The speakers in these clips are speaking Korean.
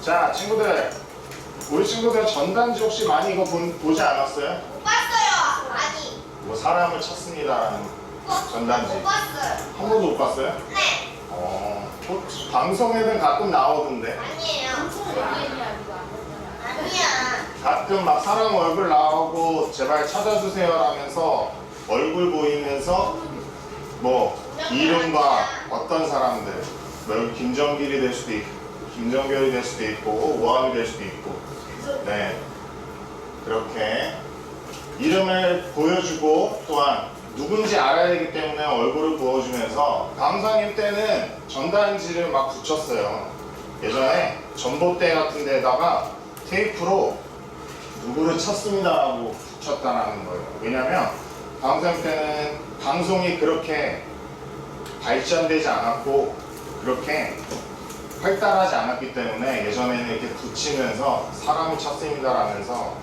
자, 친구들. 우리 친구들 전단지 혹시 많이 이거 보지 않았어요? 못 봤어요. 아니. 뭐 사람을 찾습니다라는 전단지. 못 봤어요. 한 번도 못 봤어요? 네. 방송에는 가끔 나오던데. 아니에요. 아니야. 가끔 막 사람 얼굴 나오고 제발 찾아주세요라면서 얼굴 보이면서 뭐 이름과 어떤 사람들, 뭐 여기 김정길이 될 수도 있고, 김정결이 될 수도 있고, 모함이 될 수도 있고, 네, 그렇게 이름을 보여주고 또한 누군지 알아야 되기 때문에 얼굴을 보여주면서 강사님 때는 전단지를 막 붙였어요. 예전에 전봇대 같은 데다가 테이프로 누구를 찾습니다라고 붙였다라는 거예요. 왜냐면 강사님 때는 방송이 그렇게 발전되지 않았고 그렇게 활달하지 않았기 때문에 예전에는 이렇게 붙이면서 사람을 찾습니다라면서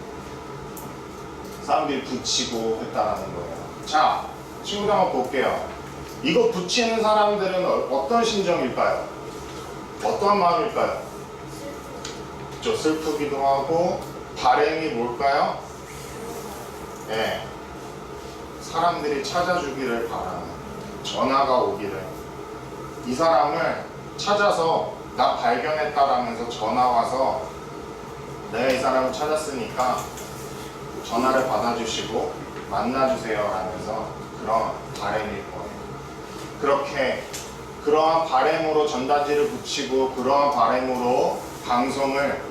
사람들이 붙이고 했다라는 거예요. 자, 친구들 한번 볼게요. 이거 붙이는 사람들은 어떤 심정일까요? 어떠한 마음일까요? 좀 슬프기도 하고 바람이 뭘까요? 네, 사람들이 찾아주기를 바라는, 전화가 오기를, 이 사람을 찾아서 나 발견했다라면서 전화 와서 내가 이 사람을 찾았으니까 전화를 받아주시고 만나주세요 라면서 그런 바람일 거예요. 그렇게 그러한 바람으로 전단지를 붙이고 그러한 바람으로 방송을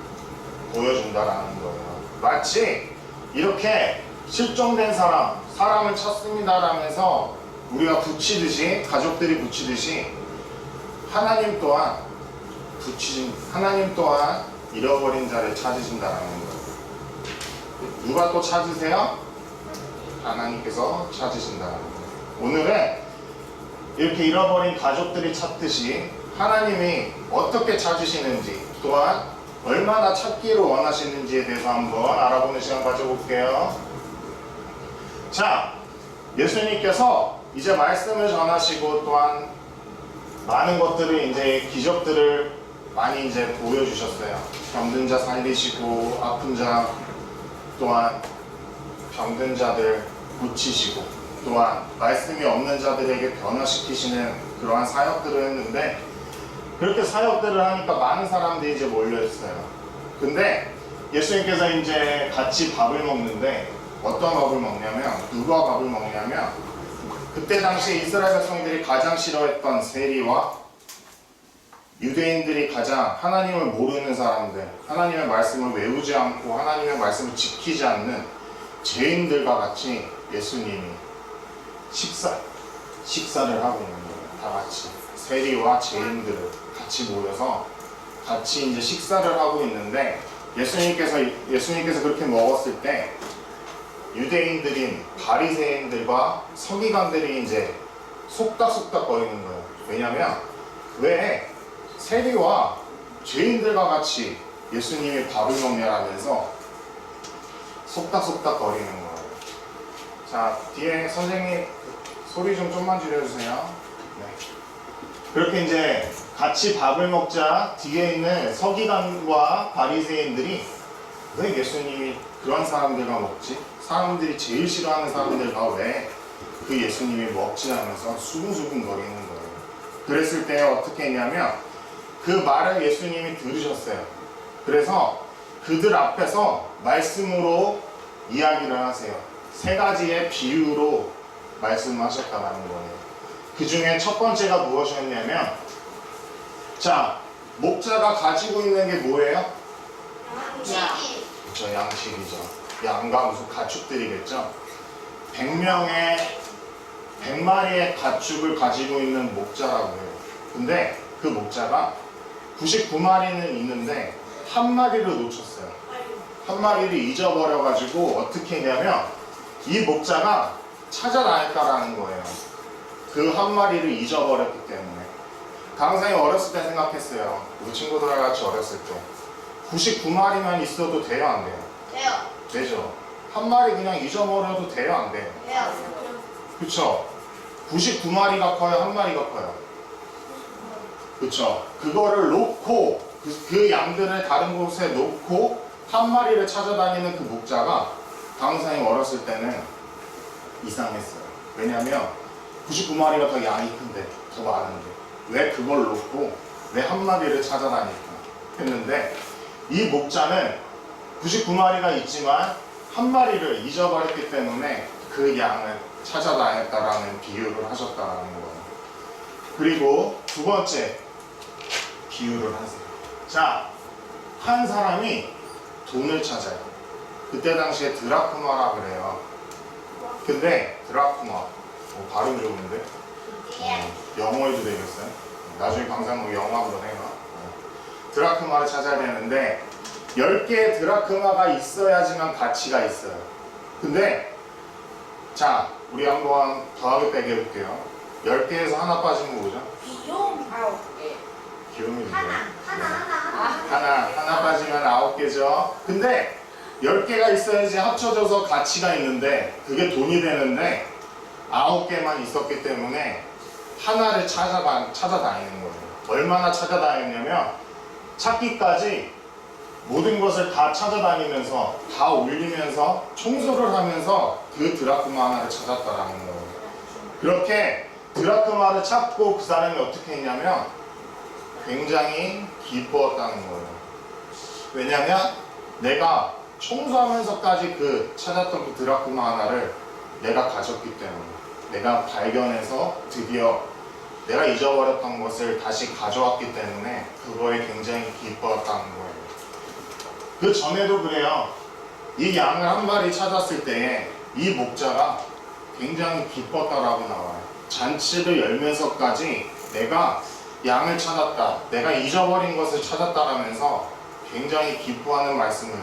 보여준다라는 거예요. 마치 이렇게 실종된 사람을 찾습니다라면서 우리가 붙이듯이, 가족들이 붙이듯이 하나님 또한 잃어버린 자를 찾으신다라는 거예요. 누가 또 찾으세요? 하나님께서 찾으신다는 거예요. 오늘은 이렇게 잃어버린 가족들이 찾듯이 하나님이 어떻게 찾으시는지 또한 얼마나 찾기를 원하시는지에 대해서 한번 알아보는 시간 가져볼게요. 자, 예수님께서 이제 말씀을 전하시고 또한 많은 것들을 이제 기적들을 많이 이제 보여주셨어요. 병든 자 살리시고 아픈 자 또한 병든 자들 고치시고 또한 말씀이 없는 자들에게 변화시키시는 그러한 사역들을 했는데 그렇게 사역들을 하니까 많은 사람들이 이제 몰려있어요. 근데 예수님께서 이제 같이 밥을 먹는데 어떤 밥을 먹냐면 누가 밥을 먹냐면 그때 당시 이스라엘 백성들이 가장 싫어했던 세리와 유대인들이 가장 하나님을 모르는 사람들, 하나님의 말씀을 외우지 않고 하나님의 말씀을 지키지 않는 죄인들과 같이 예수님이 식사를 하고 있는 거예요. 다 같이 세리와 죄인들을 같이 모여서 같이 이제 식사를 하고 있는데 예수님께서 그렇게 먹었을 때 유대인들인 바리새인들과 서기관들이 이제 속닥속닥 거리는 거예요. 왜냐면 왜 세리와 죄인들과 같이 예수님이 밥을 먹냐라면서 속닥속닥 거리는 거예요. 자, 뒤에 선생님 소리 좀만 줄여주세요. 네. 그렇게 이제 같이 밥을 먹자 뒤에 있는 서기관과 바리새인들이 왜 예수님이 그런 사람들과 먹지? 사람들이 제일 싫어하는 사람들과 왜 그 예수님이 먹지 하면서 수근수근 거리는 거예요. 그랬을 때 어떻게 했냐면 그 말을 예수님이 들으셨어요. 그래서 그들 앞에서 말씀으로 이야기를 하세요. 3가지의 비유로 말씀하셨다는 거예요. 그 중에 첫 번째가 무엇이었냐면, 자, 목자가 가지고 있는 게 뭐예요? 양치기. 그렇죠, 양식이죠. 양과 무슨 가축들이겠죠. 100마리의 가축을 가지고 있는 목자라고 해요. 근데 그 목자가 99마리는 있는데 한 마리를 놓쳤어요. 한 마리를 잊어버려가지고 어떻게 했냐면 이 목자가 찾아다녔다라는 거예요. 그 한 마리를 잊어버렸기 때문에. 강사님 어렸을 때 생각했어요. 우리 친구들과 같이 어렸을 때 99마리만 있어도 돼요, 안 돼요? 돼요. 되죠. 한 마리 그냥 잊어버려도 돼요, 안 돼요? 돼요. 그쵸? 99마리가 커요, 한 마리가 커요? 그쵸? 그거를 놓고 그 양들을 다른 곳에 놓고 한 마리를 찾아다니는 그 목자가 강사님 어렸을 때는 이상했어요. 왜냐면 99마리가 더 양이 큰데, 더 많은데 왜 그걸 놓고 왜 한 마리를 찾아다닐까 했는데, 이 목자는 99마리가 있지만 한 마리를 잊어버렸기 때문에 그 양을 찾아다녔다라는 비유를 하셨다라는 거예요. 그리고 두 번째 비유를 하세요. 자, 한 사람이 돈을 찾아요. 그때 당시에 드라크마라 그래요. 근데 드라크마 발음 좋은데 영어 해도 되겠어요? 나중에 강사는 영어로 해요. 드라크마를 찾아야 되는데 10개의 드라크마가 있어야지만 가치가 있어요. 근데 자, 우리 한번 더하기 빼기 해볼게요. 10개에서 하나 빠지면 뭐죠? 비용 9개. 기름이 하나. 하나 빠지면 9개죠. 근데 10개가 있어야지 합쳐져서 가치가 있는데 그게 돈이 되는데 9개만 있었기 때문에 하나를 찾아다니는 거예요. 얼마나 찾아다녔냐면 찾기까지 모든 것을 다 찾아다니면서 다 올리면서 청소를 하면서 그 드라크마 하나를 찾았다라는 거예요. 그렇게 드라크마를 찾고 그 사람이 어떻게 했냐면 굉장히 기뻐했다는 거예요. 왜냐면 내가 청소하면서까지 그 찾았던 그 드라크마 하나를 내가 가졌기 때문에, 내가 발견해서 드디어 내가 잊어버렸던 것을 다시 가져왔기 때문에 그거에 굉장히 기뻐했다는 거예요. 그 전에도 그래요. 이 양을 한 마리 찾았을 때 이 목자가 굉장히 기뻤다라고 나와요. 잔치를 열면서까지 내가 양을 찾았다, 내가 잊어버린 것을 찾았다라면서 굉장히 기뻐하는 말씀을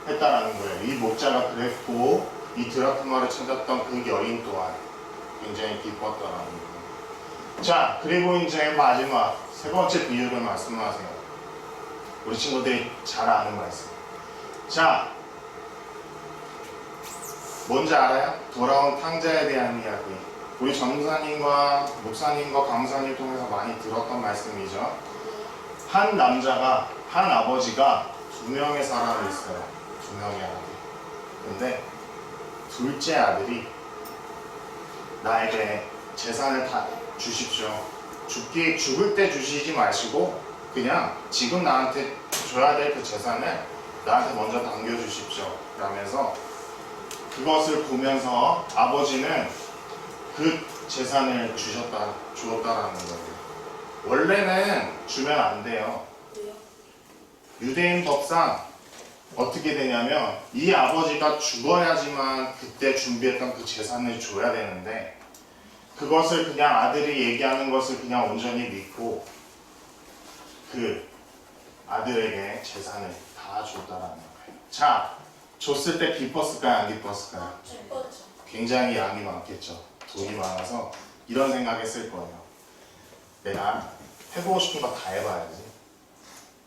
했다라는 거예요. 이 목자가 그랬고 이 드라크마를 찾았던 그 여인 또한 굉장히 기뻤다라는 거예요. 자, 그리고 이제 마지막 세 번째 비유를 말씀하세요. 우리 친구들이 잘 아는 말씀. 자, 뭔지 알아요? 돌아온 탕자에 대한 이야기. 우리 전사님과 목사님과 강사님 통해서 많이 들었던 말씀이죠. 한 남자가, 한 아버지가 2명의 사람이 있어요. 2명의 아들. 근데 둘째 아들이 나에게 재산을 다 주십시오. 죽을 때 주시지 마시고 그냥 지금 나한테 줘야 될 그 재산을 나한테 먼저 당겨주십시오. 라면서 그것을 보면서 아버지는 그 재산을 주었다라는 거예요. 원래는 주면 안 돼요. 유대인 법상 어떻게 되냐면 이 아버지가 죽어야지만 그때 준비했던 그 재산을 줘야 되는데 그것을 그냥 아들이 얘기하는 것을 그냥 온전히 믿고 그 아들에게 재산을 다 줬다라는 거예요. 자, 줬을 때 기뻤을까요? 안 기뻤을까요? 굉장히 양이 많겠죠. 돈이 많아서 이런 생각했을 거예요. 내가 해보고 싶은 거 다 해봐야지.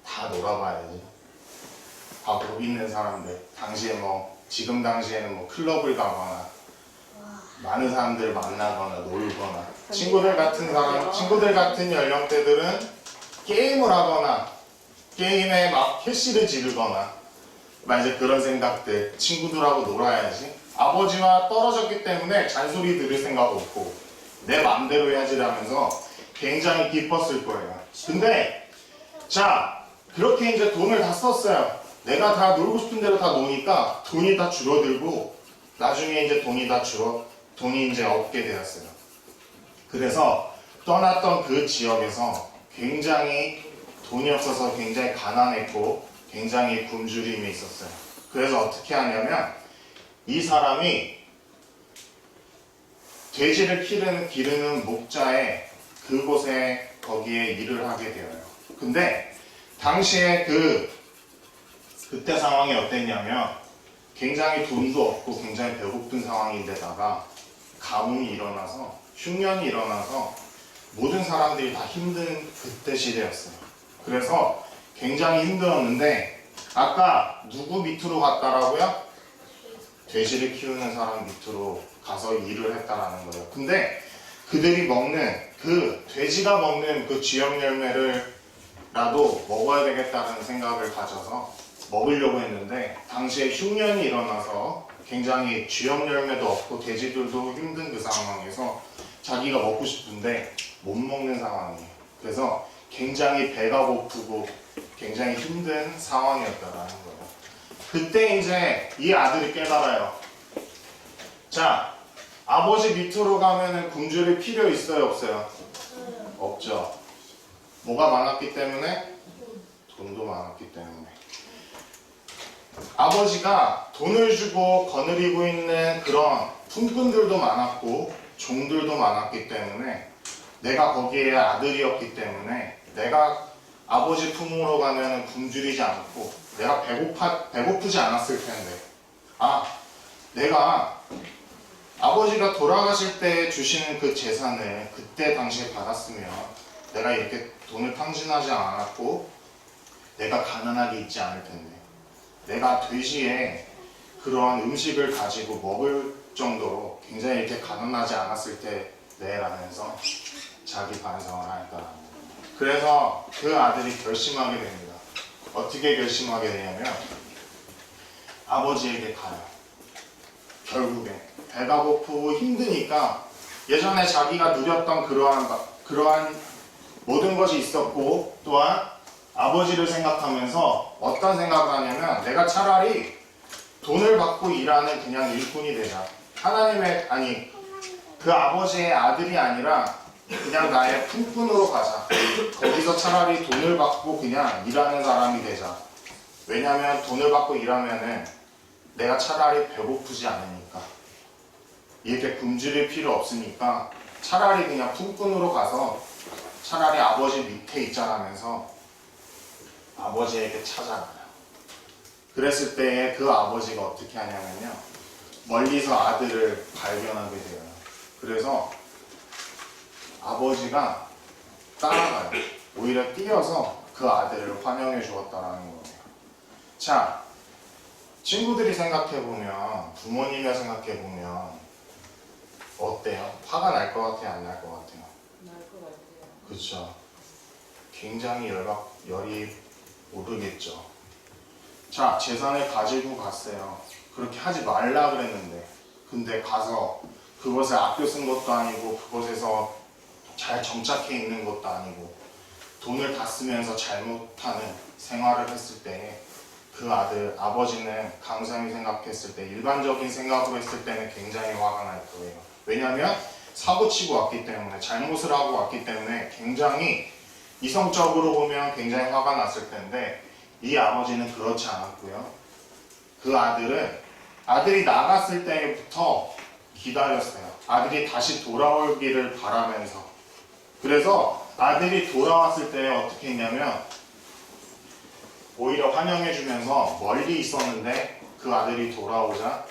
다 놀아봐야지. 다 복 있는 사람들. 당시에 지금 당시에는 클럽을 가거나 많은 사람들을 만나거나 놀거나 친구들 같은 연령대들은 게임을 하거나 게임에 막 캐시를 지르거나 이제 그런 생각들. 친구들하고 놀아야지. 아버지와 떨어졌기 때문에 잔소리 들을 생각 없고 내 맘대로 해야지 라면서 굉장히 기뻤을 거예요. 근데 자, 그렇게 이제 돈을 다 썼어요. 내가 다 놀고 싶은 대로 다 노니까 돈이 다 줄어들고 나중에 이제 돈이 이제 없게 되었어요. 그래서 떠났던 그 지역에서 굉장히 돈이 없어서 굉장히 가난했고 굉장히 굶주림이 있었어요. 그래서 어떻게 하냐면 이 사람이 돼지를 기르는 목자의 그곳에 거기에 일을 하게 되어요. 근데 당시에 그때 상황이 어땠냐면 굉장히 돈도 없고 굉장히 배고픈 상황인데다가 가뭄이 일어나서 흉년이 일어나서 모든 사람들이 다 힘든 그때 시대였어요. 그래서 굉장히 힘들었는데 아까 누구 밑으로 갔다라고요? 돼지를 키우는 사람 밑으로 가서 일을 했다라는 거예요. 근데 그들이 먹는 돼지가 먹는 그 쥐염 열매를 라도 먹어야 되겠다는 생각을 가져서 먹으려고 했는데 당시에 흉년이 일어나서 굉장히 쥐염 열매도 없고 돼지들도 힘든 그 상황에서 자기가 먹고 싶은데 못 먹는 상황이에요. 그래서 굉장히 배가 고프고 굉장히 힘든 상황이었다라는 거예요. 그때 이제 이 아들이 깨달아요. 자, 아버지 밑으로 가면은 굶주릴 필요 있어요, 없어요? 없죠. 뭐가 많았기 때문에? 돈도 많았기 때문에. 아버지가 돈을 주고 거느리고 있는 그런 품꾼들도 많았고 종들도 많았기 때문에 내가 거기에 아들이었기 때문에 내가 아버지 품으로 가면 굶주리지 않고 내가 배고프지 않았을 텐데 내가 아버지가 돌아가실 때 주시는 그 재산을 그때 당시에 받았으면 내가 이렇게 돈을 탕진하지 않았고 내가 가난하게 있지 않을 텐데 내가 돼지에 그러한 음식을 가지고 먹을 정도로 굉장히 이렇게 가난하지 않았을 때 라면서 자기 반성을 하니까 그래서 그 아들이 결심하게 됩니다. 어떻게 결심하게 되냐면 아버지에게 가요. 결국에 배가 고프고 힘드니까 예전에 자기가 누렸던 그러한 모든 것이 있었고 또한 아버지를 생각하면서 어떤 생각을 하냐면 내가 차라리 돈을 받고 일하는 그냥 일꾼이 되자. 그 아버지의 아들이 아니라 그냥 나의 품꾼으로 가자. 거기서 차라리 돈을 받고 그냥 일하는 사람이 되자. 왜냐면 돈을 받고 일하면은 내가 차라리 배고프지 않으니까 이렇게 굶주릴 필요 없으니까 차라리 그냥 품꾼으로 가서 차라리 아버지 밑에 있자라면서 아버지에게 찾아가요. 그랬을 때 그 아버지가 어떻게 하냐면요. 멀리서 아들을 발견하게 돼요. 그래서 아버지가 따라가요. 오히려 뛰어서 그 아들을 환영해 주었다라는 거예요. 자, 친구들이 생각해보면 부모님이 생각해보면 어때요? 화가 날 것 같아요? 안 날 것 같아요? 날 것 같아요. 그렇죠. 굉장히 열이 오르겠죠. 자, 재산을 가지고 갔어요. 그렇게 하지 말라 그랬는데 근데 가서 그것을 아껴 쓴 것도 아니고 그것에서 잘 정착해 있는 것도 아니고 돈을 다 쓰면서 잘못하는 생활을 했을 때 그 아버지는 강상이 생각했을 때 일반적인 생각으로 했을 때는 굉장히 화가 날 거예요. 왜냐하면 사고치고 왔기 때문에 잘못을 하고 왔기 때문에 굉장히 이성적으로 보면 굉장히 화가 났을 텐데 이 아버지는 그렇지 않았고요. 그 아들이 나갔을 때부터 기다렸어요. 아들이 다시 돌아오기를 바라면서. 그래서 아들이 돌아왔을 때 어떻게 했냐면 오히려 환영해주면서 멀리 있었는데 그 아들이 돌아오자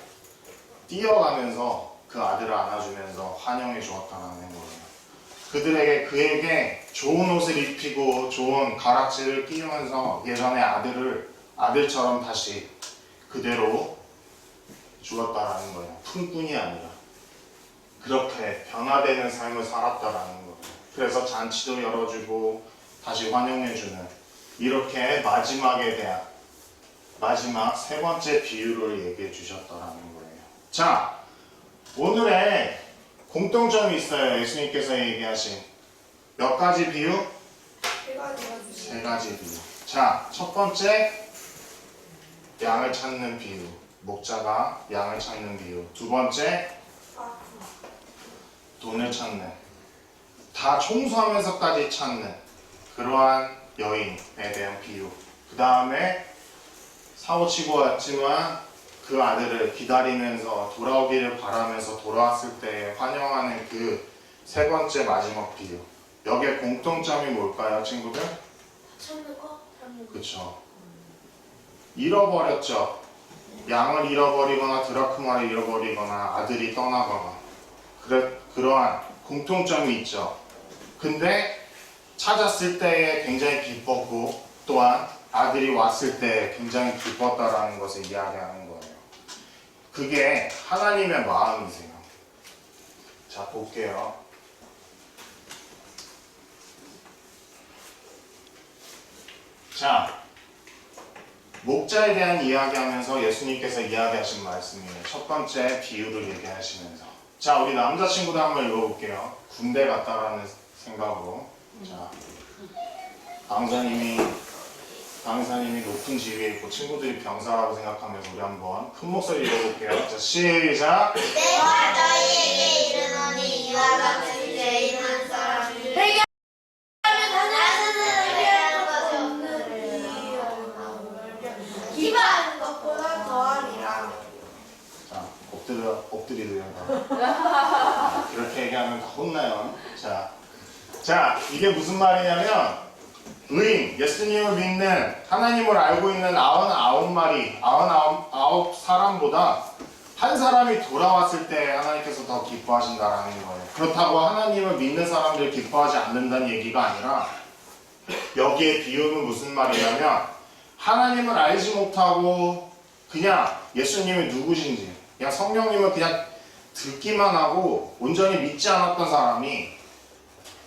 뛰어가면서 그 아들을 안아주면서 환영해 주었다는 거예요. 그에게 좋은 옷을 입히고 좋은 가락지를 끼우면서 예전에 아들처럼 다시 그대로 주었다라는 거예요. 품꾼이 아니라 그렇게 변화되는 삶을 살았다라는 거예요. 그래서 잔치도 열어주고 다시 환영해주는 이렇게 마지막에 대한 마지막 세 번째 비유를 얘기해 주셨다라는 거예요. 자, 오늘의 공통점이 있어요. 예수님께서 얘기하신 몇 가지 비유? 세 가지 비유. 자, 첫 번째 양을 찾는 비유. 목자가 양을 찾는 비유. 두 번째 돈을 찾는, 다 청소하면서까지 찾는 그러한 여인에 대한 비유. 그 다음에 사고치고 왔지만 그 아들을 기다리면서 돌아오기를 바라면서 돌아왔을 때 환영하는 그 세 번째 마지막 비유. 여기에 공통점이 뭘까요, 친구들? 찾는 거? 그쵸. 잃어버렸죠. 양을 잃어버리거나 드라크마를 잃어버리거나 아들이 떠나거나 그러한 공통점이 있죠. 근데 찾았을 때에 굉장히 기뻤고 또한 아들이 왔을 때 굉장히 기뻤다라는 것을 이야기하는 거예요. 그게 하나님의 마음이세요. 자, 볼게요. 자, 목자에 대한 이야기하면서 예수님께서 이야기하신 말씀이에요. 첫 번째 비유를 얘기하시면서. 자, 우리 남자친구도 한번 읽어볼게요. 군대 갔다라는 생각으로. 자, 강사님이 높은 지위에 있고 친구들이 병사라고 생각하면서 우리 한번 큰 목소리 읽어볼게요. 자, 시작! 내가 너희에게 이르노니 이와 같은 죄 있는 사람이 기뻐하는 것보다 더하리라. 자, 엎드리세요. 그렇게 얘기하면 다 혼나요. 자, 이게 무슨 말이냐면 의인, 예수님을 믿는 하나님을 알고 있는 99 사람보다 한 사람이 돌아왔을 때 하나님께서 더 기뻐하신다라는 거예요. 그렇다고 하나님을 믿는 사람들이 기뻐하지 않는다는 얘기가 아니라 여기에 비유는 무슨 말이냐면 하나님을 알지 못하고 그냥 예수님이 누구신지 그냥 성령님을 그냥 듣기만 하고 온전히 믿지 않았던 사람이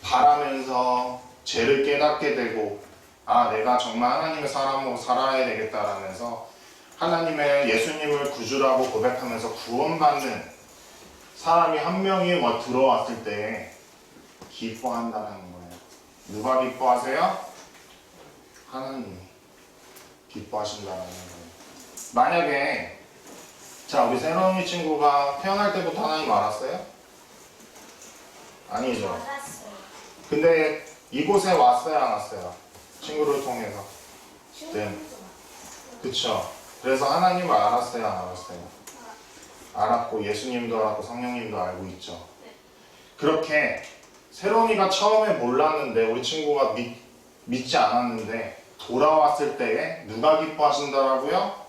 바라면서 죄를 깨닫게 되고 내가 정말 하나님의 사람으로 살아야 되겠다라면서 하나님의 예수님을 구주라고 고백하면서 구원받는 사람이 한 명이 들어왔을 때 기뻐한다는 거예요. 누가 기뻐하세요? 하나님이 기뻐하신다는 거예요. 만약에 우리 새로운 친구가 태어날 때부터 하나님 알았어요? 아니죠. 근데 이곳에 왔어요, 안 왔어요? 친구를 통해서. 네. 그쵸. 그래서 하나님을 알았어요, 안 알았어요? 알았고 예수님도 알았고 성령님도 알고 있죠. 그렇게 새로운이가 처음에 몰랐는데 우리 친구가 믿지 않았는데 돌아왔을 때에 누가 기뻐하신다라고요?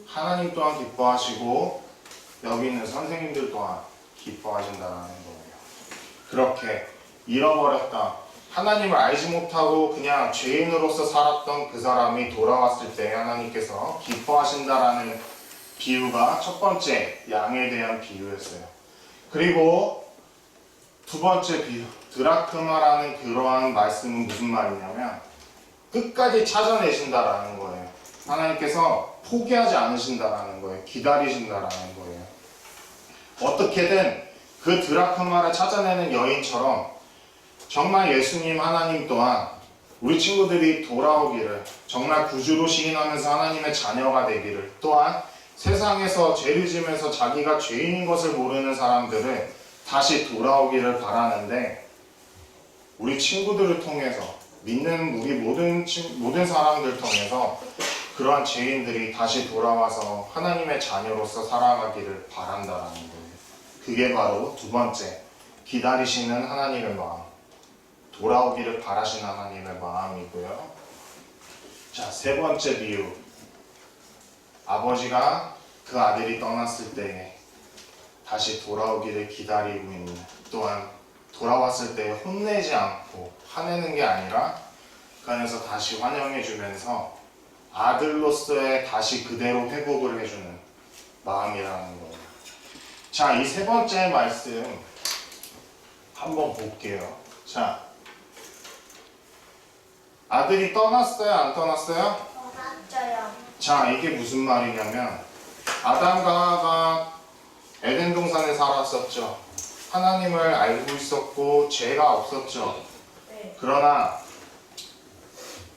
하나님 또한 기뻐하시고 여기 있는 선생님들 또한 기뻐하신다는 거예요. 그렇게 잃어버렸다. 하나님을 알지 못하고 그냥 죄인으로서 살았던 그 사람이 돌아왔을 때 하나님께서 기뻐하신다라는 비유가 첫 번째 양에 대한 비유였어요. 그리고 두 번째 비유, 드라크마라는 그러한 말씀은 무슨 말이냐면 끝까지 찾아내신다라는 거예요. 하나님께서 포기하지 않으신다라는 거예요. 기다리신다라는 거예요. 어떻게든 그 드라크마를 찾아내는 여인처럼 정말 예수님 하나님 또한 우리 친구들이 돌아오기를 정말 구주로 시인하면서 하나님의 자녀가 되기를 또한 세상에서 죄를 지면서 자기가 죄인인 것을 모르는 사람들을 다시 돌아오기를 바라는데 우리 친구들을 통해서 믿는 우리 모든 사람들 통해서 그러한 죄인들이 다시 돌아와서 하나님의 자녀로서 살아가기를 바란다라는 거예요. 그게 바로 두 번째 기다리시는 하나님의 마음, 돌아오기를 바라시는 하나님의 마음이고요. 자, 세 번째 비유. 아버지가 그 아들이 떠났을 때 다시 돌아오기를 기다리고 있는, 또한 돌아왔을 때 혼내지 않고 화내는 게 아니라 그 안에서 다시 환영해주면서 아들로서의 다시 그대로 회복을 해주는 마음이라는 거예요. 자, 이 세 번째 말씀 한번 볼게요. 자, 아들이 떠났어요? 안 떠났어요? 떠났어요. 자, 이게 무슨 말이냐면 아담과 하와가 에덴 동산에 살았었죠. 하나님을 알고 있었고 죄가 없었죠. 그러나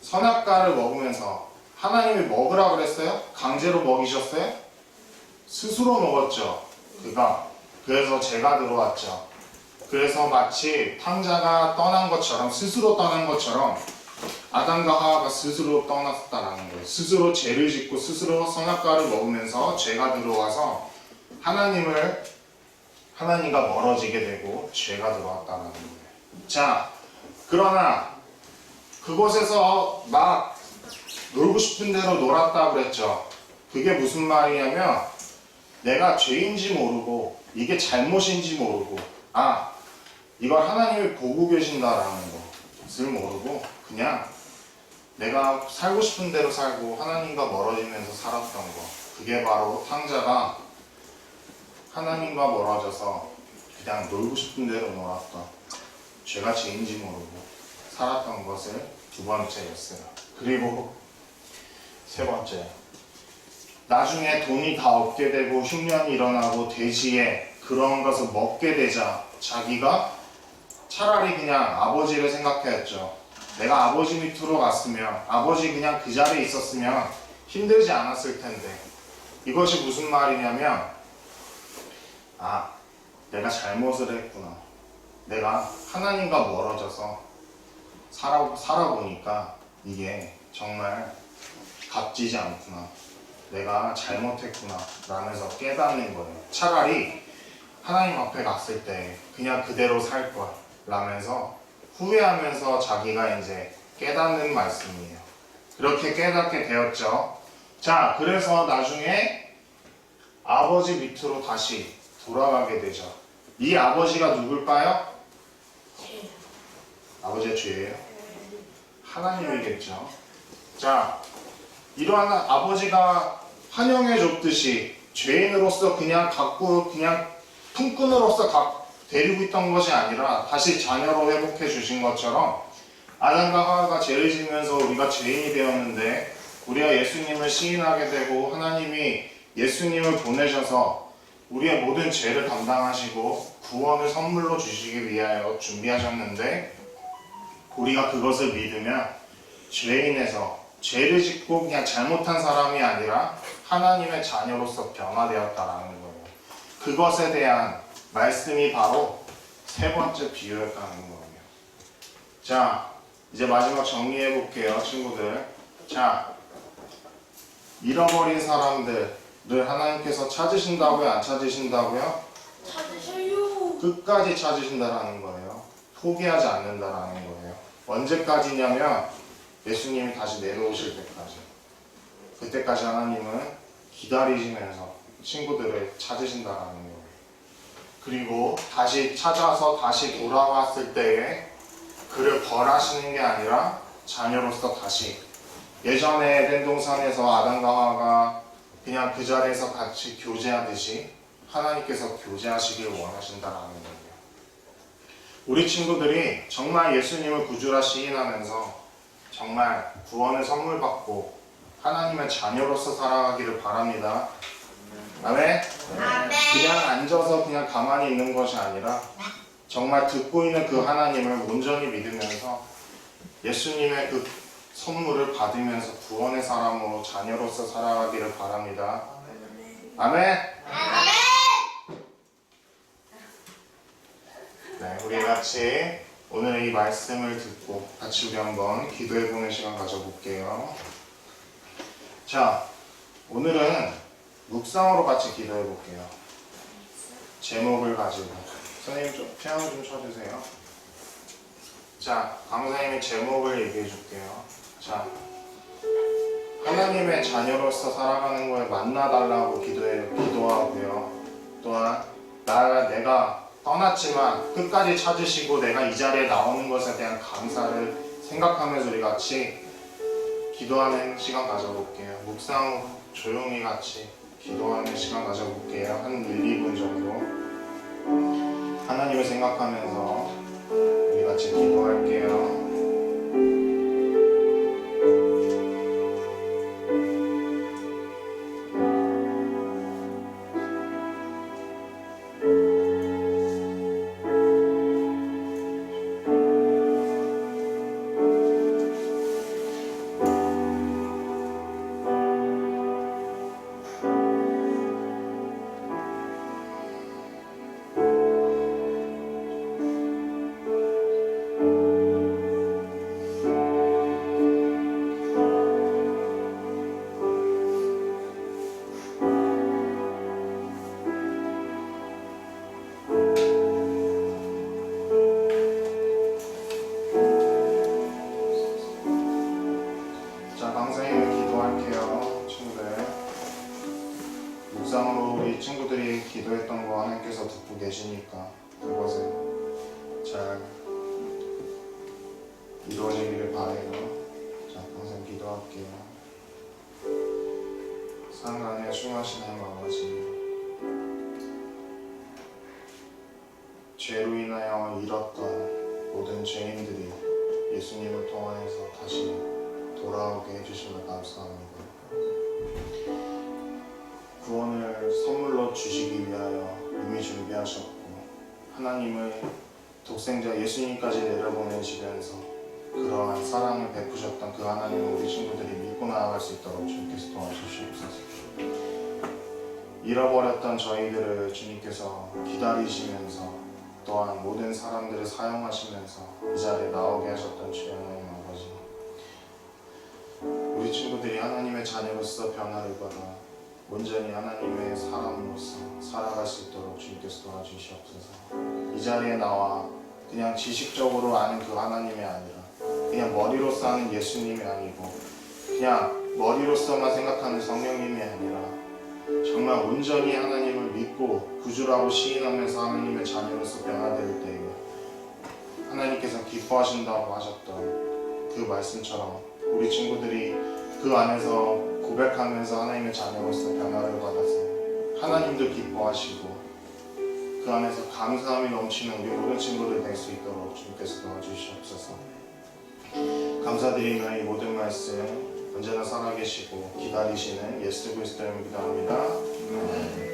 선악과를 먹으면서 하나님이 먹으라 그랬어요? 강제로 먹이셨어요? 스스로 먹었죠. 그래서 죄가 들어왔죠. 그래서 마치 탕자가 떠난 것처럼, 스스로 떠난 것처럼 아담과 하와가 스스로 떠났다는 거예요. 스스로 죄를 짓고 스스로 선악과를 먹으면서 죄가 들어와서 하나님과 멀어지게 되고 죄가 들어왔다는 거예요. 자, 그러나 그곳에서 막 놀고 싶은 대로 놀았다 그랬죠. 그게 무슨 말이냐면 내가 죄인지 모르고 이게 잘못인지 모르고 이걸 하나님이 보고 계신다라는 것을 모르고 그냥 내가 살고 싶은 대로 살고 하나님과 멀어지면서 살았던 거. 그게 바로 탕자가 하나님과 멀어져서 그냥 놀고 싶은 대로 놀았던, 죄가 죄인지 모르고 살았던 것을 두 번째였어요. 그리고 세 번째, 나중에 돈이 다 없게 되고 흉년이 일어나고 돼지에 그런 것을 먹게 되자 자기가 차라리 그냥 아버지를 생각했죠. 내가 아버지 밑으로 갔으면, 아버지 그냥 그 자리에 있었으면 힘들지 않았을 텐데. 이것이 무슨 말이냐면, 아, 내가 잘못을 했구나. 내가 하나님과 멀어져서 살아보니까 이게 정말 값지지 않구나. 내가 잘못했구나. 라면서 깨닫는 거예요. 차라리 하나님 앞에 갔을 때 그냥 그대로 살 걸. 라면서 후회하면서 자기가 이제 깨닫는 말씀이에요. 그렇게 깨닫게 되었죠. 자, 그래서 나중에 아버지 밑으로 다시 돌아가게 되죠. 이 아버지가 누굴까요? 아버지가 죄예요? 하나님이겠죠. 자, 이러한 아버지가 환영해 줬듯이 죄인으로서 그냥 품꾼으로서 데리고 있던 것이 아니라 다시 자녀로 회복해 주신 것처럼 아담과 하와가 죄를 지으면서 우리가 죄인이 되었는데 우리가 예수님을 시인하게 되고 하나님이 예수님을 보내셔서 우리의 모든 죄를 담당하시고 구원을 선물로 주시기 위하여 준비하셨는데 우리가 그것을 믿으면 죄인에서 죄를 짓고 그냥 잘못한 사람이 아니라 하나님의 자녀로서 변화되었다라는 거예요. 그것에 대한 말씀이 바로 세 번째 비유였다는 거예요. 자, 이제 마지막 정리해 볼게요, 친구들. 자, 잃어버린 사람들을 하나님께서 찾으신다고요? 안 찾으신다고요? 찾으셔요. 끝까지 찾으신다라는 거예요. 포기하지 않는다라는 거예요. 언제까지냐면 예수님이 다시 내려오실 때까지. 그때까지 하나님은 기다리시면서 친구들을 찾으신다라는 거예요. 그리고 다시 찾아서 다시 돌아왔을 때에 그를 벌하시는 게 아니라 자녀로서 다시 예전에 에덴 동산에서 아담과 하와가 그냥 그 자리에서 같이 교제하듯이 하나님께서 교제하시길 원하신다라는 거예요. 우리 친구들이 정말 예수님을 구주라 시인하면서 정말 구원을 선물 받고 하나님의 자녀로서 살아가기를 바랍니다. 아멘? 그냥 앉아서 그냥 가만히 있는 것이 아니라 정말 듣고 있는 그 하나님을 온전히 믿으면서 예수님의 그 선물을 받으면서 구원의 사람으로 자녀로서 살아가기를 바랍니다. 아멘? 네, 우리 같이 오늘 이 말씀을 듣고 같이 우리 한번 기도해보는 시간 가져볼게요. 자, 오늘은 묵상으로 같이 기도해볼게요. 제목을 가지고. 선생님 좀 피아노 좀 쳐주세요. 자, 강사님이 제목을 얘기해줄게요. 자, 하나님의 자녀로서 살아가는 거에 만나달라고 기도하고요. 또한 내가 떠났지만 끝까지 찾으시고 내가 이 자리에 나오는 것에 대한 감사를 생각하면서 우리 같이 기도하는 시간 가져볼게요. 묵상 조용히 같이 기도하는 시간 가져볼게요. 한 1, 2분 정도. 하나님을 생각하면서 우리 같이 기도할게요. 묵상으로 우리 친구들이 기도했던 거 하나님께서 듣고 계시니까 그것을 잘 이루어지기를 바라요. 자, 항상 기도할게요. 사랑하는 충하신 하나님 아버지, 죄로 인하여 잃었던 모든 죄인들이 예수님을 통하여서 다시 돌아오게 해주심을 감사합니다. 구원을 선물로 주시기 위하여 이미 준비하셨고 하나님의 독생자 예수님까지 내려보내시면서 그러한 사랑을 베푸셨던 그 하나님을 우리 친구들이 믿고 나아갈 수 있도록 주님께서 도와주시옵소서. 잃어버렸던 저희들을 주님께서 기다리시면서 또한 모든 사람들을 사용하시면서 이 자리에 나오게 하셨던 주의 하나님 아버지, 우리 친구들이 하나님의 자녀로서 변화를 받아 온전히 하나님의 사람으로서 살아갈 수 있도록 주님께서 도와주시옵소서. 이 자리에 나와 그냥 지식적으로 아는 그 하나님이 아니라 그냥 머리로서 아는 예수님이 아니고 그냥 머리로서만 생각하는 성령님이 아니라 정말 온전히 하나님을 믿고 구주라고 시인하면서 하나님의 자녀로서 변화될 때에 하나님께서 기뻐하신다고 하셨던 그 말씀처럼 우리 친구들이 그 안에서 고백하면서 하나님의 자녀로서 변화를 받아서 하나님도 기뻐하시고 그 안에서 감사함이 넘치는 우리 모든 친구들 될 수 있도록 주님께서 도와주시옵소서. 감사드리며 이 모든 말씀 언제나 살아계시고 기다리시는 예수 그리스도의 이름으로 기도합니다.